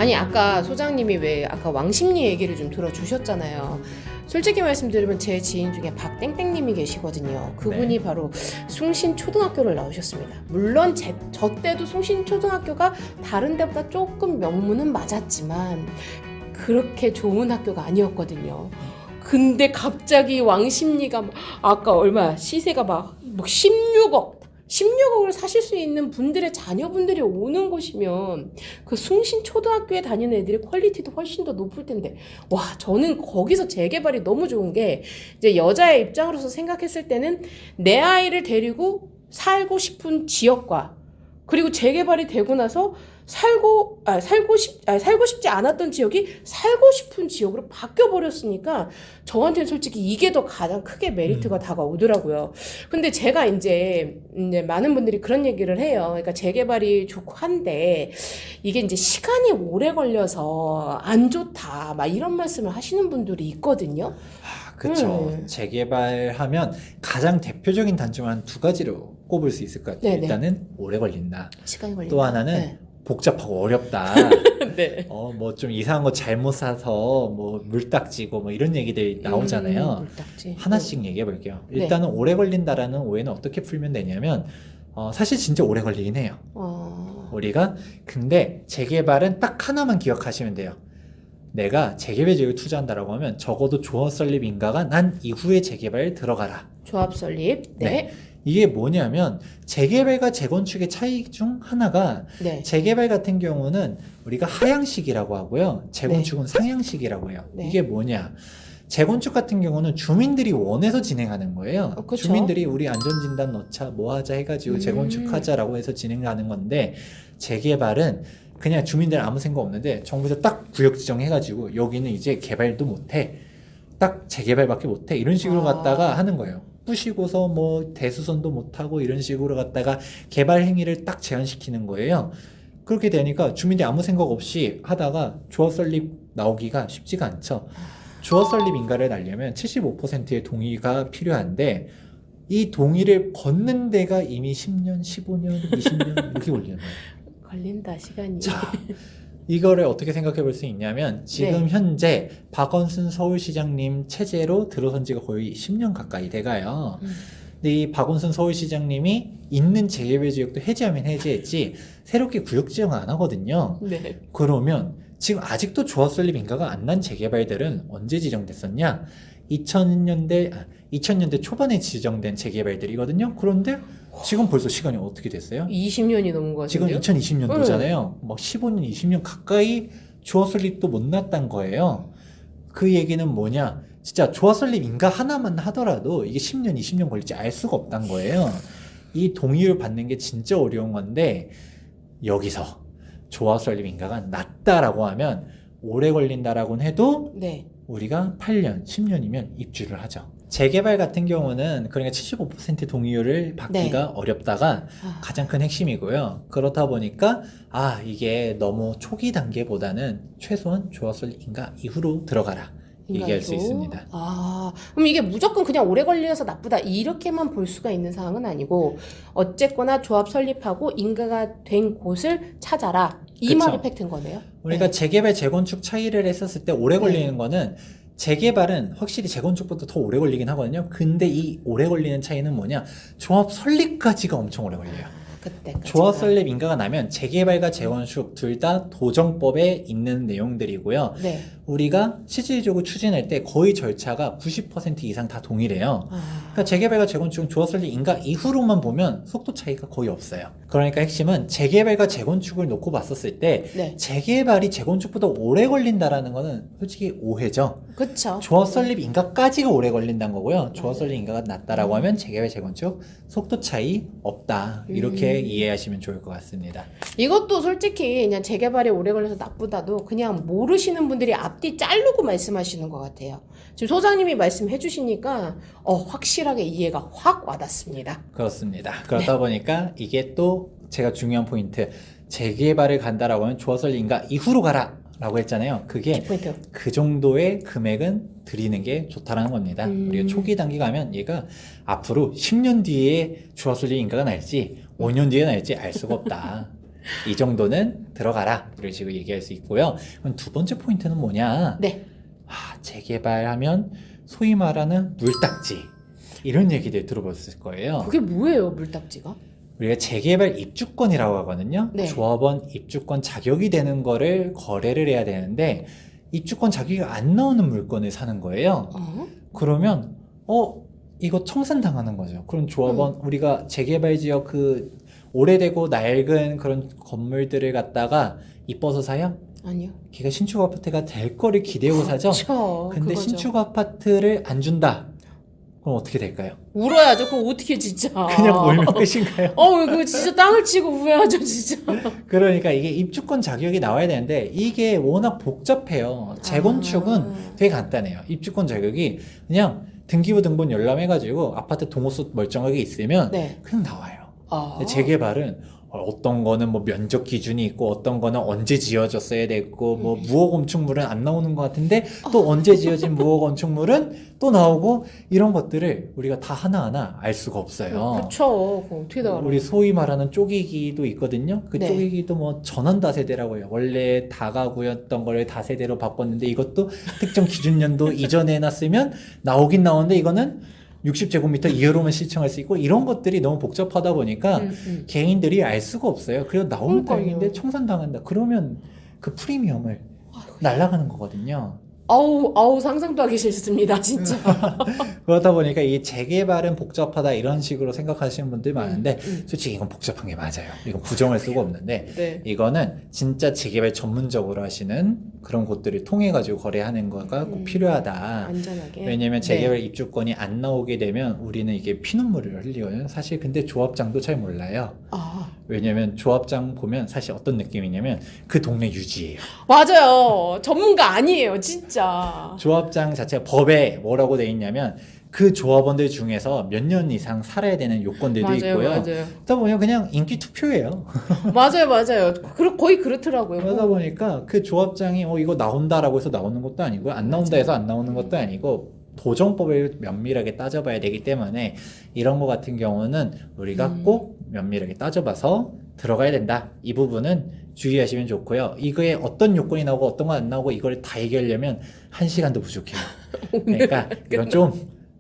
아니 아까 소장님이 왜 아까 왕십리 얘기를 좀 들어주셨잖아요. 솔직히 말씀드리면 제 지인 중에 박땡땡님이 계시거든요. 그분이 바로 숭신초등학교를 나오셨습니다. 물론 저 때도 숭신초등학교가 다른 데보다 조금 명문은 맞았지만 그렇게 좋은 학교가 아니었거든요. 근데 갑자기 왕십리가 아까 얼마 시세가 막 16억을 사실 수 있는 분들의 자녀분들이 오는 곳이면 그 숭신초등학교에 다니는 애들의 퀄리티도 훨씬 더 높을 텐데 와 저는 거기서 재개발이 너무 좋은 게 이제 여자의 입장으로서 생각했을 때는 내 아이를 데리고 살고 싶은 지역과 그리고 재개발이 되고 나서 살고 싶지 않았던 지역이 살고 싶은 지역으로 바뀌어 버렸으니까 저한테는 솔직히 이게 더 가장 크게 메리트가 다가오더라고요. 근데 제가 이제 많은 분들이 그런 얘기를 해요. 그러니까 재개발이 좋고 한데 이게 이제 시간이 오래 걸려서 안 좋다 막 이런 말씀을 하시는 분들이 있거든요. 그렇죠. 재개발하면 가장 대표적인 단점은 한 두 가지로 꼽을 수 있을 것 같아요. 네네. 일단은 오래 걸린다. 시간이 걸린다. 또 하나는 복잡하고 어렵다. 네. 뭐 좀 이상한 거 잘못 사서 뭐 물딱지고 뭐 이런 얘기들이 나오잖아요. 물딱지. 하나씩 얘기해 볼게요. 일단은 오래 걸린다라는 오해는 어떻게 풀면 되냐면 사실 진짜 오래 걸리긴 해요. 우리가 근데 재개발은 딱 하나만 기억하시면 돼요. 내가 재개발 지역에 투자한다라고 하면 적어도 조합 설립 인가가 난 이후에 재개발에 들어가라. 조합 설립. 네. 이게 뭐냐면 재개발과 재건축의 차이 중 하나가 네. 재개발 같은 경우는 우리가 하향식이라고 하고요. 재건축은 상향식이라고 해요. 네. 이게 뭐냐? 재건축 같은 경우는 주민들이 원해서 진행하는 거예요. 그쵸. 주민들이 우리 안전진단 넣자 뭐 하자 해가지고 재건축하자라고 해서 진행하는 건데 재개발은 그냥 주민들 아무 생각 없는데 정부에서 딱 구역 지정해가지고 여기는 이제 개발도 못해. 딱 재개발밖에 못해. 이런 식으로 갖다가 하는 거예요. 부시고서 뭐 대수선도 못하고 이런 식으로 갖다가 개발 행위를 딱 제한시키는 거예요. 그렇게 되니까 주민들이 아무 생각 없이 하다가 조합 설립 나오기가 쉽지가 않죠. 조합 설립 인가를 날려면 75%의 동의가 필요한데 이 동의를 걷는 데가 이미 10년, 15년, 20년 이렇게 걸리는 거예요. 걸린다 시간이. 자, 이거를 어떻게 생각해 볼 수 있냐면 지금 현재 박원순 서울시장님 체제로 들어선 지가 거의 10년 가까이 돼가요. 근데 이 박원순 서울시장님이 있는 재개발 지역도 해제하면 해제했지 새롭게 구역 지정을 안 하거든요. 네. 그러면 지금 아직도 조합 설립 인가가 안 난 재개발들은 언제 지정됐었냐? 2000년대 초반에 지정된 재개발들이거든요. 그런데 지금 벌써 시간이 어떻게 됐어요? 20년이 넘은 거 지금 같은데요? 2020년도잖아요. 막 15년, 20년 가까이 조합 설립도 못 났단 거예요. 그 얘기는 뭐냐? 진짜 조합 설립 인가 하나만 하더라도 이게 10년, 20년 걸릴지 알 수가 없단 거예요. 이 동의를 받는 게 진짜 어려운 건데 여기서 조합 설립 인가가 낮다라고 하면 오래 걸린다라고는 해도 네. 우리가 8년, 10년이면 입주를 하죠. 재개발 같은 경우는 그러니까 75% 동의율을 받기가 어렵다가 가장 큰 핵심이고요. 그렇다 보니까 이게 너무 초기 단계보다는 최소한 조합 설립 인가 이후로 들어가라. 얘기할 수 있습니다. 그럼 이게 무조건 그냥 오래 걸려서 나쁘다 이렇게만 볼 수가 있는 상황은 아니고 어쨌거나 조합 설립하고 인가가 된 곳을 찾아라 이 그쵸. 말이 팩트인 거네요. 우리가 재개발, 재건축 차이를 했었을 때 오래 걸리는 거는 재개발은 확실히 재건축보다 더 오래 걸리긴 하거든요. 근데 이 오래 걸리는 차이는 뭐냐? 조합 설립까지가 엄청 오래 걸려요. 그때까지. 조합 설립 인가가 나면 재개발과 재건축 둘 다 도정법에 있는 내용들이고요. 네. 우리가 실질적으로 추진할 때 거의 절차가 90% 이상 다 동일해요. 그러니까 재개발과 재건축은 조합 설립 인가 이후로만 보면 속도 차이가 거의 없어요. 그러니까 핵심은 재개발과 재건축을 놓고 봤었을 때 재개발이 재건축보다 오래 걸린다라는 거는 솔직히 오해죠. 그렇죠. 조합 설립 인가까지가 오래 걸린다는 거고요. 조합 설립 인가가 낮다라고 하면 재개발, 재건축 속도 차이 없다. 이렇게 이해하시면 좋을 것 같습니다. 이것도 솔직히 그냥 재개발이 오래 걸려서 나쁘다도 그냥 모르시는 분들이 앞뒤 자르고 말씀하시는 것 같아요. 지금 소장님이 말씀해 주시니까 확실하게 이해가 확 와닿습니다. 그렇습니다. 그러다 보니까 이게 또 제가 중요한 포인트, 재개발을 간다라고 하면 조합 설립 인가 이후로 가라 라고 했잖아요. 그게 키포인트. 그 정도의 금액은 드리는 게 좋다라는 겁니다. 우리가 초기 단계 가면 얘가 앞으로 10년 뒤에 조합 설립 인가가 날지 5년 뒤에 날지 알 수가 없다. 이 정도는 들어가라 이런 식으로 얘기할 수 있고요. 그럼 두 번째 포인트는 뭐냐? 네. 재개발하면 소위 말하는 물딱지 이런 얘기들 들어봤을 거예요. 그게 뭐예요, 물딱지가? 우리가 재개발 입주권이라고 하거든요. 네. 조합원 입주권 자격이 되는 거를 거래를 해야 되는데 입주권 자격이 안 나오는 물건을 사는 거예요. 그러면 이거 청산당하는 거죠. 그럼 조합원 우리가 재개발 지역 그 오래되고 낡은 그런 건물들을 갖다가 이뻐서 사요? 아니요. 걔가 신축 아파트가 될 거를 기대고 사죠. 그렇죠. 근데 그거죠. 신축 아파트를 안 준다. 그럼 어떻게 될까요? 울어야죠. 그거 어떻게 진짜. 그냥 울면 끝인가요? 그거 진짜 땅을 치고 후회하죠, 진짜. 그러니까 이게 입주권 자격이 나와야 되는데 이게 워낙 복잡해요. 재건축은 되게 간단해요. 입주권 자격이 그냥 등기부 등본 열람해가지고 아파트 동호수 멀쩡하게 있으면 네. 그냥 나와요. 근데 재개발은 어떤 거는 뭐 면적 기준이 있고 어떤 거는 언제 지어졌어야 됐고 뭐 무허 건축물은 안 나오는 것 같은데 또 언제 지어진 무허 건축물은 또 나오고 이런 것들을 우리가 다 하나하나 알 수가 없어요. 그렇죠. 그거 어떻게 다 알아요? 우리 소위 말하는 쪼개기도 있거든요. 그 네. 쪼개기도 뭐 전원 다세대라고 해요. 원래 다가구였던 거를 다세대로 바꿨는데 이것도 특정 기준 연도 이전에 해놨으면 나오긴 나오는데 이거는 60제곱미터 이하로만 신청할 수 있고 이런 것들이 너무 복잡하다 보니까 개인들이 알 수가 없어요. 그래서 나오는 그러니까요. 땅인데 청산당한다. 그러면 그 프리미엄을 날아가는 거거든요. 아우 상상도 하기 싫습니다, 진짜. 그러다 보니까 이 재개발은 복잡하다 이런 식으로 생각하시는 분들이 많은데 솔직히 이건 복잡한 게 맞아요. 이건 부정할 수가 없는데 네. 이거는 진짜 재개발 전문적으로 하시는 그런 곳들을 통해 가지고 거래하는 거가 꼭 필요하다. 안전하게. 왜냐면 재개발 네. 입주권이 안 나오게 되면 우리는 이게 피눈물을 흘리거든요. 사실 근데 조합장도 잘 몰라요. 왜냐면 조합장 보면 사실 어떤 느낌이냐면 그 동네 유지예요. 맞아요. 전문가 아니에요, 진짜. 조합장 자체가 법에 뭐라고 돼 있냐면 그 조합원들 중에서 몇 년 이상 살아야 되는 요건들도 맞아요, 있고요. 맞아요. 그러다 보면 그냥 인기 투표예요. 맞아요. 거의 그렇더라고요. 그러다 보니까 그 조합장이 이거 나온다라고 해서 나오는 것도 아니고 안 나온다 해서 안 나오는 것도 아니고 도정법을 면밀하게 따져봐야 되기 때문에 이런 거 같은 경우는 우리가 꼭 면밀하게 따져봐서 들어가야 된다. 이 부분은 주의하시면 좋고요. 이거에 어떤 요건이 나오고 어떤 건 안 나오고 이걸 다 얘기하려면 1시간도 부족해요. 그러니까 이건 좀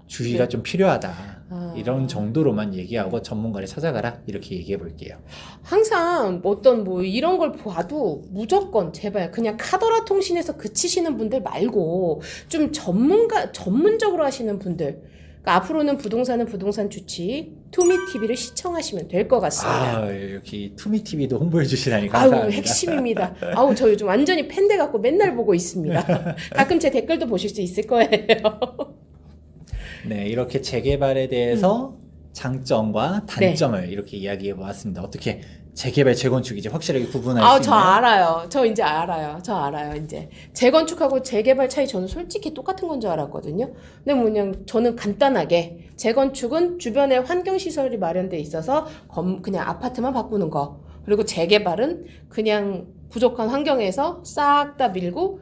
주의가 좀 필요하다. 이런 정도로만 얘기하고 전문가를 찾아가라 이렇게 얘기해 볼게요. 항상 어떤 이런 걸 봐도 무조건 제발 그냥 카더라 통신에서 그치시는 분들 말고 좀 전문적으로 하시는 분들, 그러니까 앞으로는 부동산은 부동산 주치 투미TV를 시청하시면 될 것 같습니다. 이렇게 투미TV도 홍보해 주시다니 감사합니다. 핵심입니다. 저 요즘 완전히 팬 돼갖고 맨날 보고 있습니다. 가끔 제 댓글도 보실 수 있을 거예요. 네, 이렇게 재개발에 대해서 장점과 단점을 이렇게 이야기해 보았습니다. 어떻게 재개발, 재건축 이제 확실하게 구분할 수 저 있나요? 알아요. 저 이제 알아요. 이제 재건축하고 재개발 차이 저는 솔직히 똑같은 건 줄 알았거든요. 근데 그냥 저는 간단하게 재건축은 주변에 환경시설이 마련돼 있어서 그냥 아파트만 바꾸는 거. 그리고 재개발은 그냥 부족한 환경에서 싹 다 밀고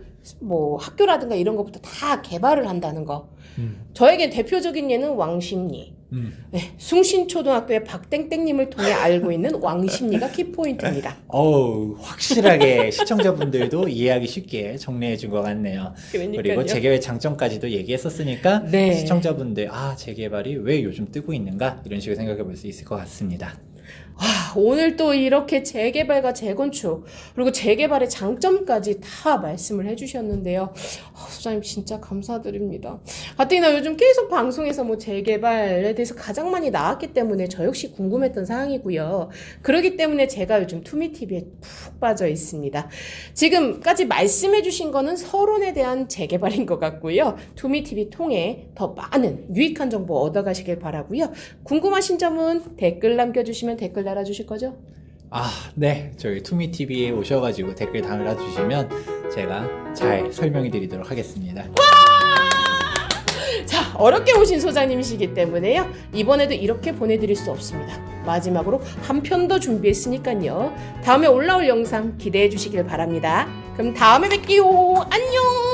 학교라든가 이런 것부터 다 개발을 한다는 거. 저에겐 대표적인 예는 왕십리. 네, 숭신초등학교의 박땡땡님을 통해 알고 있는 왕십리가 키포인트입니다. 확실하게 시청자분들도 이해하기 쉽게 정리해 준 것 같네요. 그러니까요. 그리고 재개발 장점까지도 얘기했었으니까 네. 시청자분들 재개발이 왜 요즘 뜨고 있는가 이런 식으로 생각해 볼 수 있을 것 같습니다. 오늘 또 이렇게 재개발과 재건축 그리고 재개발의 장점까지 다 말씀을 해주셨는데요. 소장님 진짜 감사드립니다. 가뜩이나 요즘 계속 방송에서 재개발에 대해서 가장 많이 나왔기 때문에 저 역시 궁금했던 사항이고요. 그렇기 때문에 제가 요즘 투미TV에 푹 빠져 있습니다. 지금까지 말씀해주신 거는 서론에 대한 재개발인 것 같고요. 투미TV 통해 더 많은 유익한 정보 얻어가시길 바라고요. 궁금하신 점은 댓글 남겨주시면 댓글 달아주실 거죠? 네. 저희 투미TV에 오셔가지고 댓글 달아주시면 제가 잘 설명해 드리도록 하겠습니다. 자, 어렵게 오신 소장님이시기 때문에요. 이번에도 이렇게 보내드릴 수 없습니다. 마지막으로 한 편 더 준비했으니까요. 다음에 올라올 영상 기대해 주시길 바랍니다. 그럼 다음에 뵐게요. 안녕!